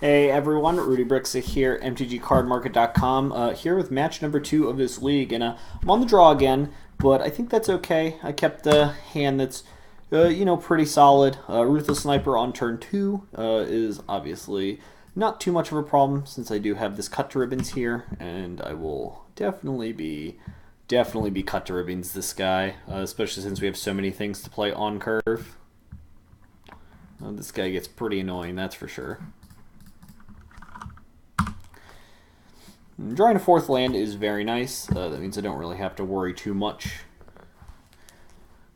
Hey everyone, Rudy Brixa here, MTGCardMarket.com, here with match number 2 of this league, and I'm on the draw again, but I think that's okay. I kept a hand that's, pretty solid. Ruthless Sniper on turn 2 is obviously not too much of a problem since I do have this cut to ribbons here, and I will definitely be cut to ribbons this guy, especially since we have so many things to play on curve. This guy gets pretty annoying, that's for sure. Drawing a 4th land is very nice. That means I don't really have to worry too much.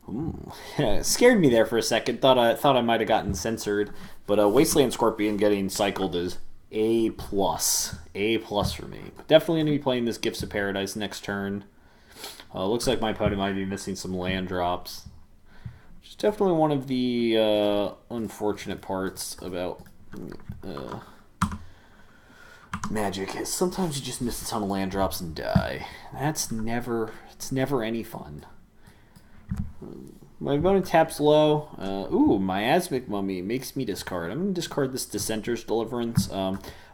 Ooh. Scared me there for a second. Thought I might have gotten censored, but Wasteland Scorpion getting cycled is A+. A+ for me. Definitely going to be playing this Gifts of Paradise next turn. Looks like my opponent might be missing some land drops. Which is definitely one of the unfortunate parts about Magic is sometimes you just miss a ton of land drops and die. It's never any fun. My opponent taps low. Ooh, Miasmic Mummy makes me discard. I'm going to discard this Dissenter's Deliverance.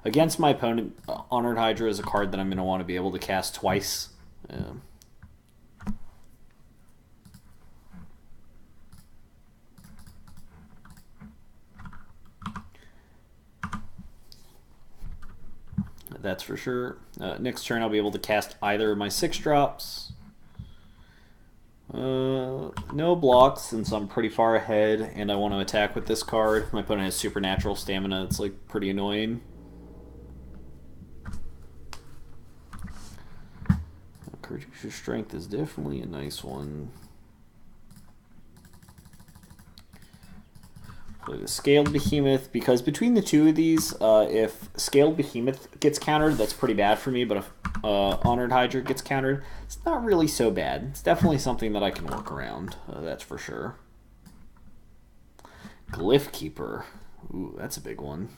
Against my opponent, Honored Hydra is a card that I'm going to want to be able to cast twice. That's for sure. Next turn I'll be able to cast either of my 6-drops. No blocks since I'm pretty far ahead and I want to attack with this card. My opponent has Supernatural Stamina. It's like pretty annoying. Cartouche Strength is definitely a nice one. Play the Scaled Behemoth, because between the two of these, if Scaled Behemoth gets countered, that's pretty bad for me, but if Honored Hydra gets countered, it's not really so bad. It's definitely something that I can work around, that's for sure. Glyph Keeper. Ooh, that's a big one.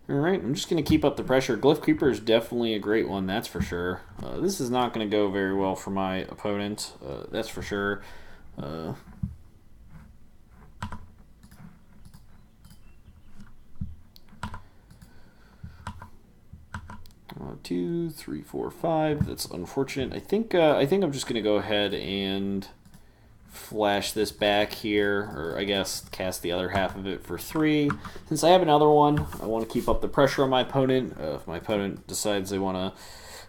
Alright, I'm just going to keep up the pressure. Glyph Keeper is definitely a great one, that's for sure. This is not going to go very well for my opponent, that's for sure. 2, 3, 4, 5. That's unfortunate. I think I'm just going to go ahead and flash this back here, or I guess cast the other half of it for 3. Since I have another one, I want to keep up the pressure on my opponent. If my opponent decides they want to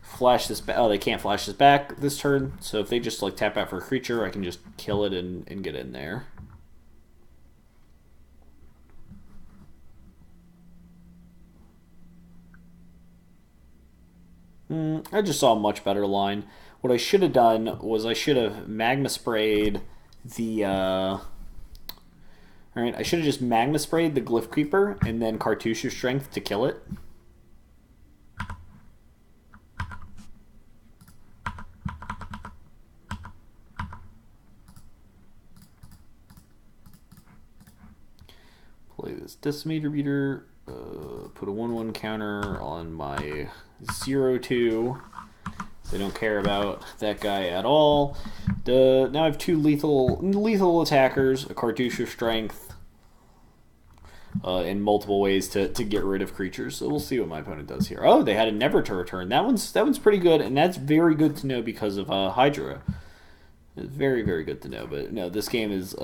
flash this back, they can't flash this back this turn. So if they just like tap out for a creature, I can just kill it and get in there. I just saw a much better line. What I should have done was I should have Magma Sprayed the alright, I should have just Magma Sprayed the Glyph Creeper and then Cartouche Strength to kill it. Play this Decimator Beater, put a 1/1 counter on my 0/2. They don't care about that guy at all. Now I have 2 lethal attackers, a Cartouche of Strength, and multiple ways to get rid of creatures. So we'll see what my opponent does here. Oh, they had a Never to Return. That one's pretty good, and that's very good to know because of Hydra. It's very, very good to know. But no, this game is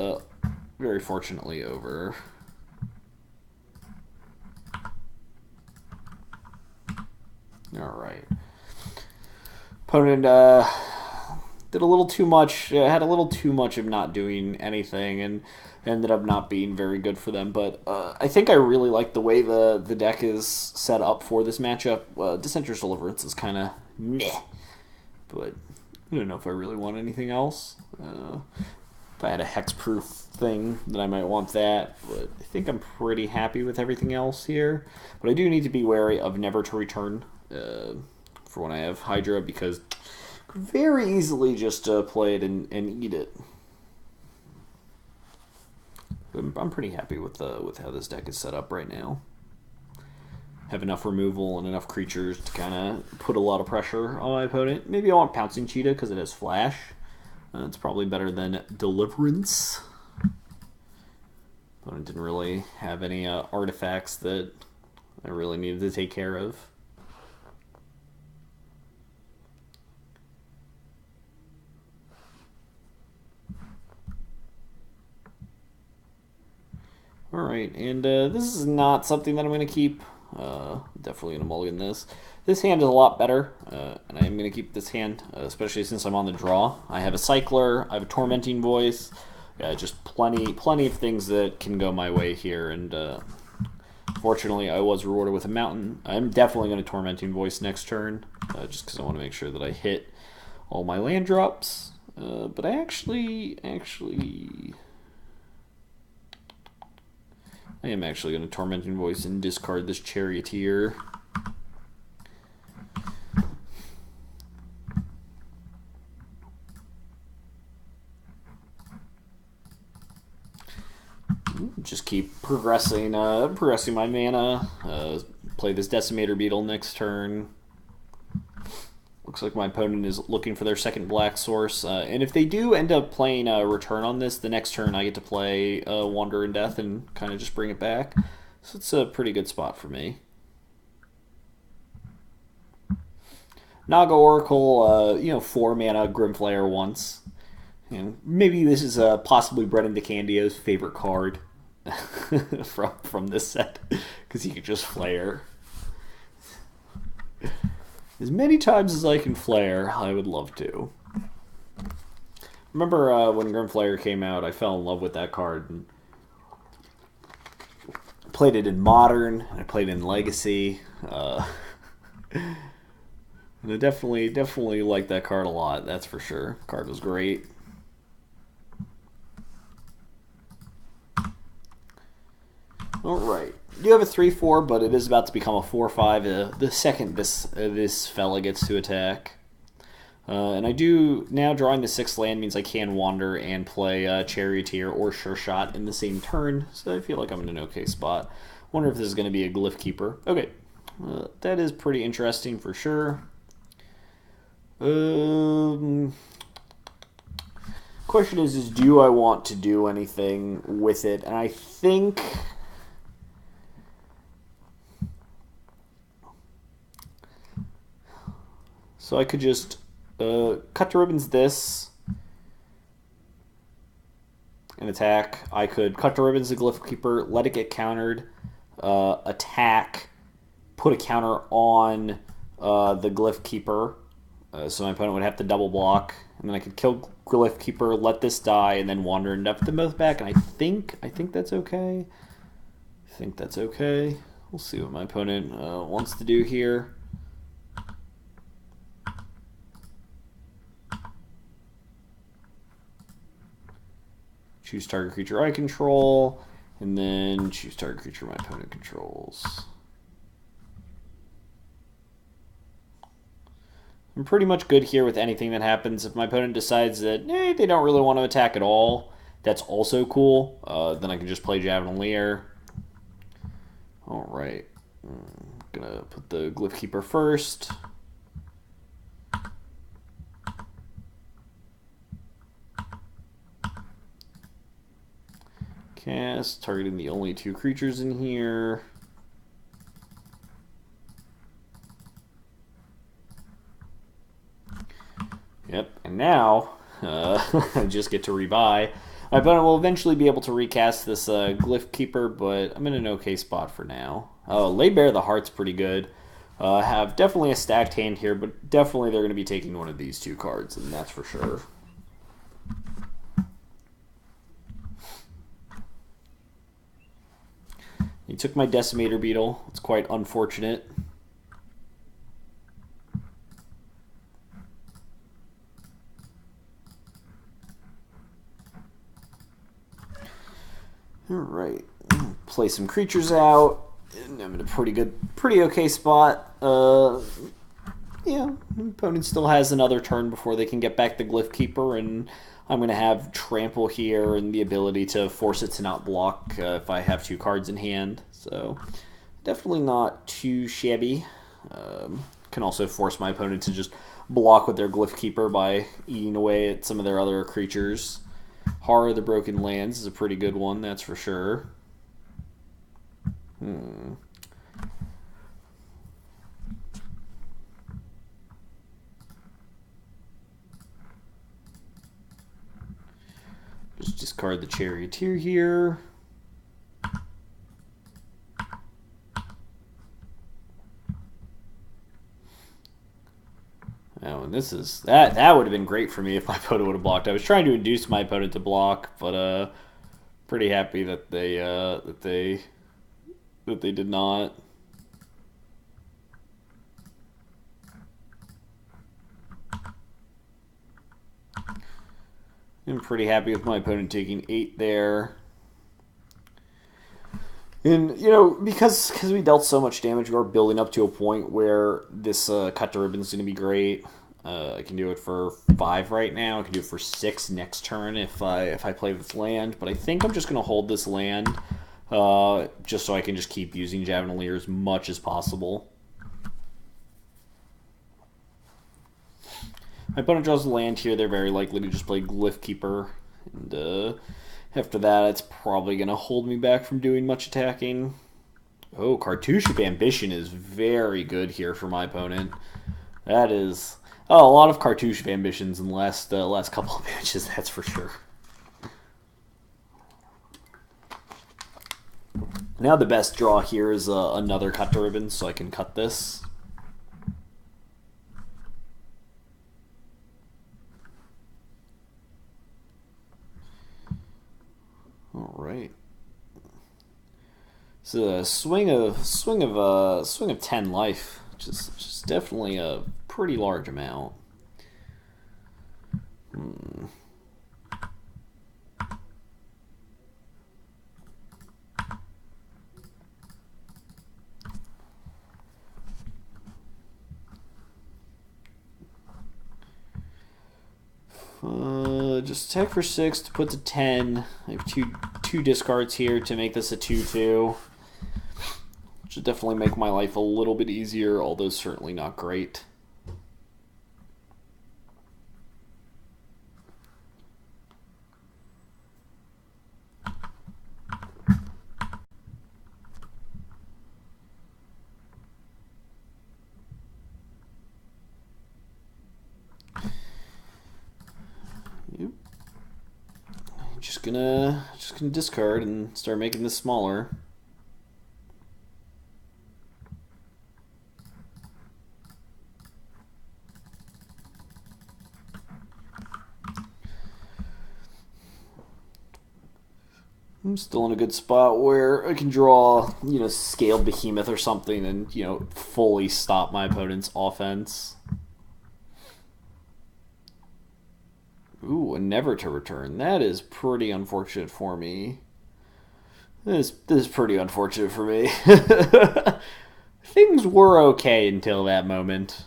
very fortunately over. All right. Opponent did a little too much, had a little too much of not doing anything, and ended up not being very good for them. But I think I really like the way the deck is set up for this matchup. Dissenter's Deliverance is kind of meh, but I don't know if I really want anything else. If I had a hexproof thing, then I might want that, but I think I'm pretty happy with everything else here. But I do need to be wary of Never to Return for when I have Hydra, because I could very easily just play it and eat it. I'm pretty happy with how this deck is set up right now. have enough removal and enough creatures to kind of put a lot of pressure on my opponent. Maybe I want Pouncing Cheetah because it has Flash. It's probably better than Deliverance. Opponent didn't really have any artifacts that I really needed to take care of. Alright, and this is not something that I'm going to keep. Definitely going to mulligan this. This hand is a lot better, and I am going to keep this hand, especially since I'm on the draw. I have a Cycler, I have a Tormenting Voice, just plenty of things that can go my way here, and fortunately I was rewarded with a Mountain. I'm definitely going to Tormenting Voice next turn, just because I want to make sure that I hit all my land drops. But I actually... I am actually going to Tormenting Voice and discard this Charioteer. Just keep progressing my mana. Play this Decimator Beetle next turn. Looks like my opponent is looking for their second black source. And if they do end up playing a Return on this, the next turn I get to play Wander in Death and kind of just bring it back. So it's a pretty good spot for me. Naga Oracle, 4 mana Grimflayer once. And maybe this is possibly Brennan DeCandio's favorite card from this set, because he could just flare. As many times as I can flare, I would love to. Remember when Grimflayer came out, I fell in love with that card. And played it in Modern, I played it in Legacy. And I definitely liked that card a lot, that's for sure. The card was great. Alright. You have a 3-4, but it is about to become a 4-5 the second this fella gets to attack. And I do, now drawing the 6th land means I can Wander and play Charioteer or Sure Shot in the same turn, so I feel like I'm in an okay spot. Wonder if this is going to be a Glyph Keeper. Okay, that is pretty interesting for sure. Question is do I want to do anything with it? And I think... So I could just cut to ribbons this and attack. I could cut to ribbons the Glyph Keeper, let it get countered, attack, put a counter on the Glyph Keeper, so my opponent would have to double block, and then I could kill Glyph Keeper, let this die, and then Wander and put them both back. And I think that's okay. I think that's okay. We'll see what my opponent wants to do here. Choose target creature I control, and then choose target creature my opponent controls. I'm pretty much good here with anything that happens. If my opponent decides that they don't really want to attack at all, that's also cool. Then I can just play Javelinier. Alright. I'm going to put the Glyph Keeper first. Cast, targeting the only 2 creatures in here. Yep, and now I just get to rebuy. My opponent will eventually be able to recast this Glyph Keeper, but I'm in an okay spot for now. Lay Bare the Heart's pretty good. Have definitely a stacked hand here, but definitely they're going to be taking one of these 2 cards, and that's for sure. He took my Decimator Beetle. It's quite unfortunate. Alright. Play some creatures out. And I'm in a pretty okay spot. Yeah, opponent still has another turn before they can get back the Glyph Keeper, and I'm going to have Trample here and the ability to force it to not block if I have 2 cards in hand. So Definitely not too shabby. Can also force my opponent to just block with their Glyph Keeper by eating away at some of their other creatures. Horror of the Broken Lands is a pretty good one, that's for sure. Just discard the Charioteer here. Oh, and this is that would have been great for me if my opponent would have blocked. I was trying to induce my opponent to block, but pretty happy that they did not. I'm pretty happy with my opponent taking 8 there. And, you know, because we dealt so much damage, we are building up to a point where this Cut to Ribbon is going to be great. I can do it for 5 right now. I can do it for 6 next turn if I play this land. But I think I'm just going to hold this land just so I can just keep using Javelier as much as possible. My opponent draws a land here. They're very likely to just play Glyph Keeper. And after that, it's probably going to hold me back from doing much attacking. Oh, Cartouche of Ambition is very good here for my opponent. That is... Oh, a lot of Cartouche of Ambitions in the last couple of matches, that's for sure. Now the best draw here is another Cut to Ribbon, so I can cut this. All right. So a swing of 10 life, which is definitely a pretty large amount. Just attack for 6 to put to 10. I have two discards here to make this a 2/2. Which would definitely make my life a little bit easier, although certainly not great. Just gonna discard and start making this smaller. I'm still in a good spot where I can draw, you know, Scaled Behemoth or something and, you know, fully stop my opponent's offense. Ooh, a Never to Return. That is pretty unfortunate for me. This is pretty unfortunate for me. Things were okay until that moment.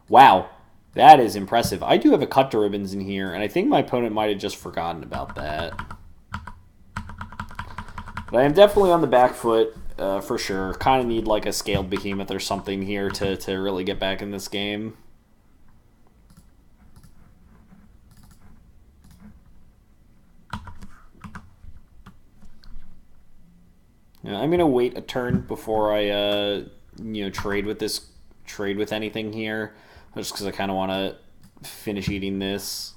Wow, that is impressive. I do have a Cut to Ribbons in here, and I think my opponent might have just forgotten about that. But I am definitely on the back foot, for sure. Kind of need like a Scaled Behemoth or something here to really get back in this game. I'm gonna wait a turn before I, you know, trade with anything here, just because I kind of want to finish eating this.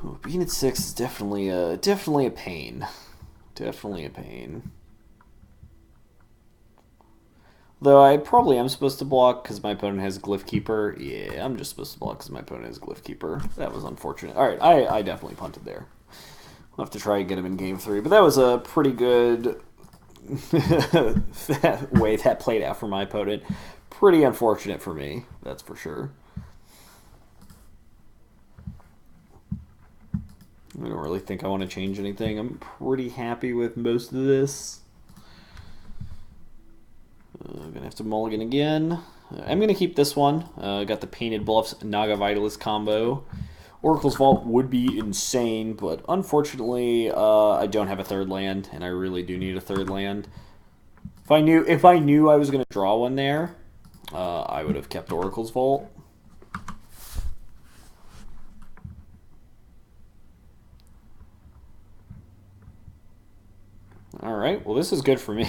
Oh, being at 6 is definitely a pain. Definitely a pain. Though I probably am supposed to block because my opponent has Glyph Keeper. Yeah, I'm just supposed to block because my opponent has Glyph Keeper. That was unfortunate. Alright, I definitely punted there. I'll have to try and get him in game 3. But that was a pretty good way that played out for my opponent. Pretty unfortunate for me, that's for sure. I don't really think I want to change anything. I'm pretty happy with most of this. I'm gonna have to mulligan again. I'm gonna keep this one. Got the Painted Bluffs Naga Vitalist combo. Oracle's Vault would be insane, but unfortunately, I don't have a third land, and I really do need a third land. If I knew I was going to draw one there, I would have kept Oracle's Vault. All right, well, this is good for me.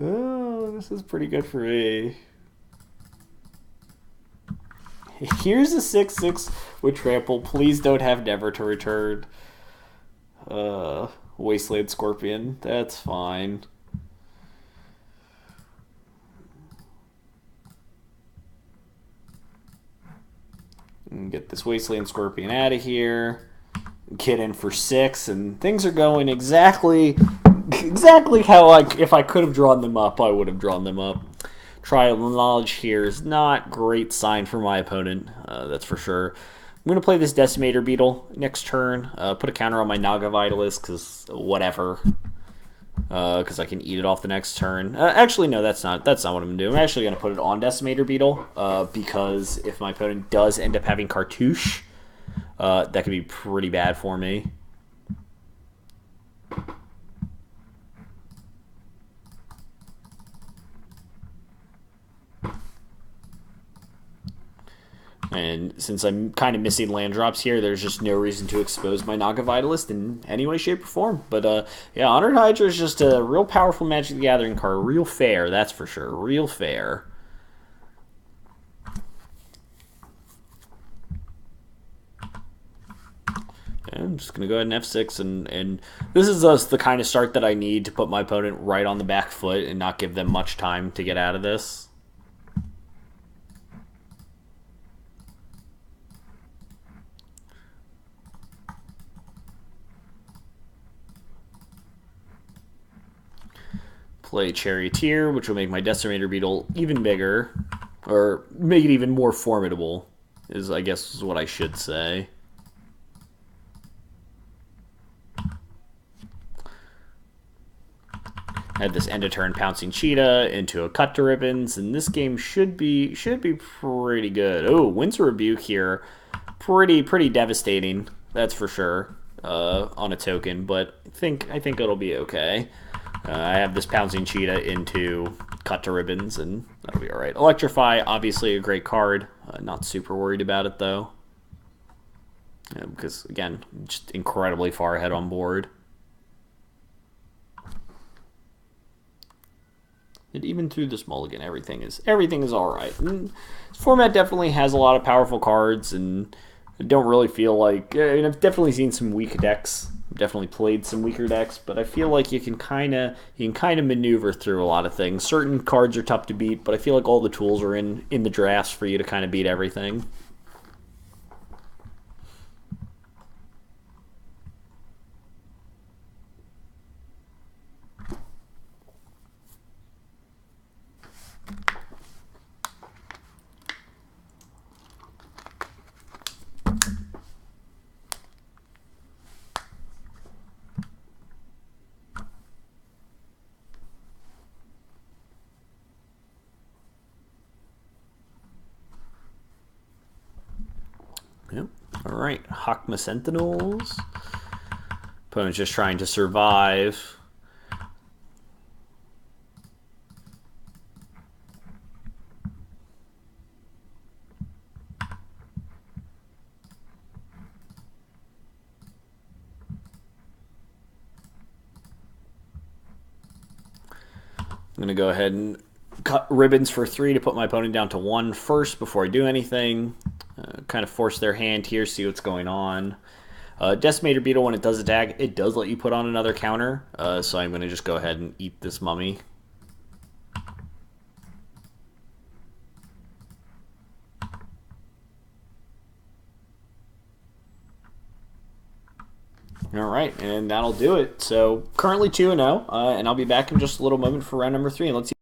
Oh, this is pretty good for me. Here's a 6/6 with trample. Please don't have Never to Return. Wasteland Scorpion. That's fine. And get this Wasteland Scorpion out of here. Get in for 6, and things are going exactly how if I could have drawn them up, I would have drawn them up. Trial of Knowledge here is not great sign for my opponent, that's for sure. I'm going to play this Decimator Beetle next turn, put a counter on my Naga Vitalist, because whatever. Because I can eat it off the next turn. Actually, no, that's not what I'm going to do. I'm actually going to put it on Decimator Beetle, because if my opponent does end up having Cartouche, that could be pretty bad for me. And since I'm kind of missing land drops here, there's just no reason to expose my Naga Vitalist in any way, shape, or form. But yeah, Honored Hydra is just a real powerful Magic the Gathering card. Real fair, that's for sure. Real fair. I'm just going to go ahead and F6, and this is the kind of start that I need to put my opponent right on the back foot and not give them much time to get out of this. Play Charioteer, which will make my Decimator Beetle even bigger, or make it even more formidable, I guess is what I should say. I had this end of turn Pouncing Cheetah into a Cut to Ribbons, and this game should be pretty good. Oh, Windsor Rebuke here, pretty devastating, that's for sure, on a token, but I think it'll be okay. I have this Pouncing Cheetah into Cut to Ribbons, and that'll be alright. Electrify, obviously a great card. Not super worried about it, though. Because, again, just incredibly far ahead on board. And even through this mulligan, everything is alright. This format definitely has a lot of powerful cards, and I don't really feel like... I've definitely seen some weak decks. I've definitely played some weaker decks, but I feel like you can kind of maneuver through a lot of things. Certain cards are tough to beat, but I feel like all the tools are in the drafts for you to kind of beat everything. Yep. All right, Hakma Sentinels. Opponent's just trying to survive. I'm going to go ahead and cut ribbons for 3 to put my opponent down to 1 first before I do anything. Kind of force their hand here, see what's going on. Decimator Beetle, when it does attack, it does let you put on another counter. So I'm going to just go ahead and eat this mummy. All right, and that'll do it. So currently 2-0, and I'll be back in just a little moment for round number 3. And let's see.